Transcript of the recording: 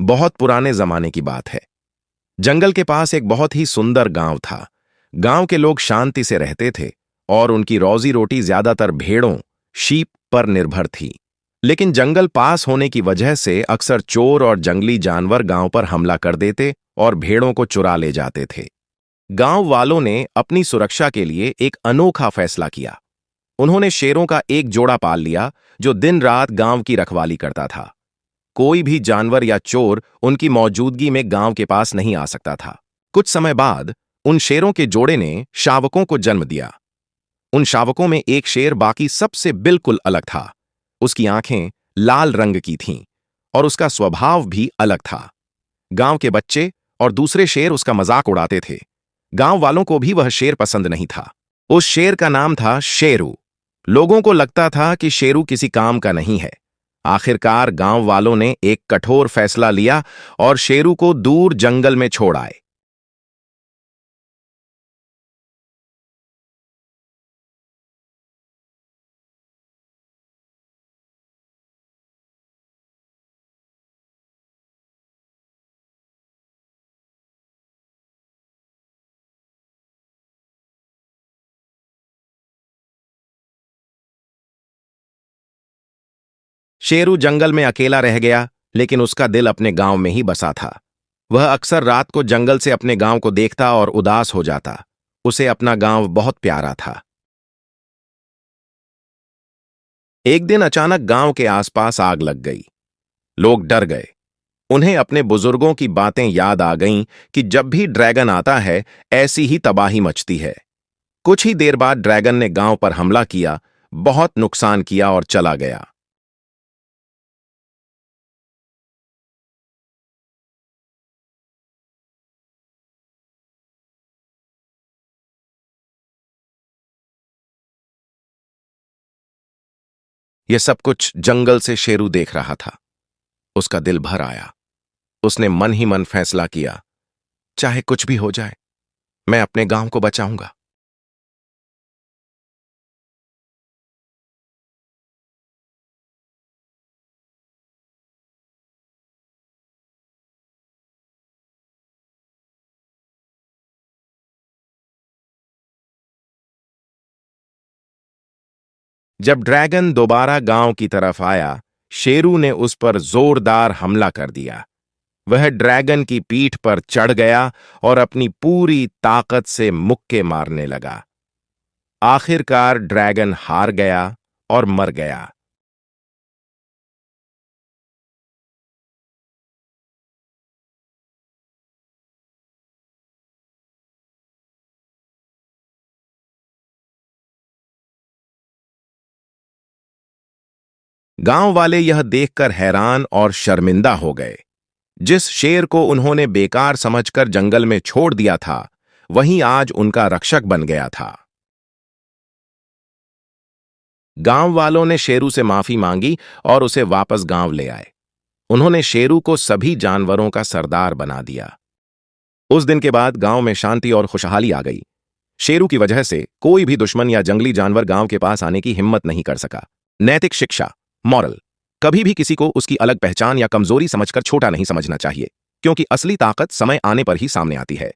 बहुत पुराने जमाने की बात है। जंगल के पास एक बहुत ही सुंदर गांव था। गांव के लोग शांति से रहते थे और उनकी रोजी रोटी ज्यादातर भेड़ों, शीप पर निर्भर थी। लेकिन जंगल पास होने की वजह से अक्सर चोर और जंगली जानवर गांव पर हमला कर देते और भेड़ों को चुरा ले जाते थे। गांव वालों ने अपनी सुरक्षा के लिए एक अनोखा फैसला किया। उन्होंने शेरों का एक जोड़ा पाल लिया जो दिन रात गांव की रखवाली करता था। कोई भी जानवर या चोर उनकी मौजूदगी में गांव के पास नहीं आ सकता था। कुछ समय बाद उन शेरों के जोड़े ने शावकों को जन्म दिया। उन शावकों में एक शेर बाकी सबसे बिल्कुल अलग था। उसकी आंखें लाल रंग की थीं और उसका स्वभाव भी अलग था। गांव के बच्चे और दूसरे शेर उसका मजाक उड़ाते थे। गांव वालों को भी वह शेर पसंद नहीं था। उस शेर का नाम था शेरू। लोगों को लगता था कि शेरू किसी काम का नहीं है। आखिरकार गांव वालों ने एक कठोर फैसला लिया और शेरू को दूर जंगल में छोड़ आए। शेरू जंगल में अकेला रह गया, लेकिन उसका दिल अपने गांव में ही बसा था। वह अक्सर रात को जंगल से अपने गांव को देखता और उदास हो जाता। उसे अपना गांव बहुत प्यारा था। एक दिन अचानक गांव के आसपास आग लग गई। लोग डर गए। उन्हें अपने बुजुर्गों की बातें याद आ गईं कि जब भी ड्रैगन आता है, ऐसी ही तबाही मचती है। कुछ ही देर बाद ड्रैगन ने गांव पर हमला किया, बहुत नुकसान किया और चला गया। यह सब कुछ जंगल से शेरू देख रहा था। उसका दिल भर आया। उसने मन ही मन फैसला किया, चाहे कुछ भी हो जाए, मैं अपने गांव को बचाऊंगा। जब ड्रैगन दोबारा गांव की तरफ आया, शेरू ने उस पर जोरदार हमला कर दिया। वह ड्रैगन की पीठ पर चढ़ गया और अपनी पूरी ताकत से मुक्के मारने लगा। आखिरकार ड्रैगन हार गया और मर गया। गांव वाले यह देखकर हैरान और शर्मिंदा हो गए। जिस शेर को उन्होंने बेकार समझकर जंगल में छोड़ दिया था, वही आज उनका रक्षक बन गया था। गांव वालों ने शेरू से माफी मांगी और उसे वापस गांव ले आए। उन्होंने शेरू को सभी जानवरों का सरदार बना दिया। उस दिन के बाद गांव में शांति और खुशहाली आ गई। शेरू की वजह से कोई भी दुश्मन या जंगली जानवर गांव के पास आने की हिम्मत नहीं कर सका। नैतिक शिक्षा, मॉरल: कभी भी किसी को उसकी अलग पहचान या कमजोरी समझकर छोटा नहीं समझना चाहिए, क्योंकि असली ताकत समय आने पर ही सामने आती है।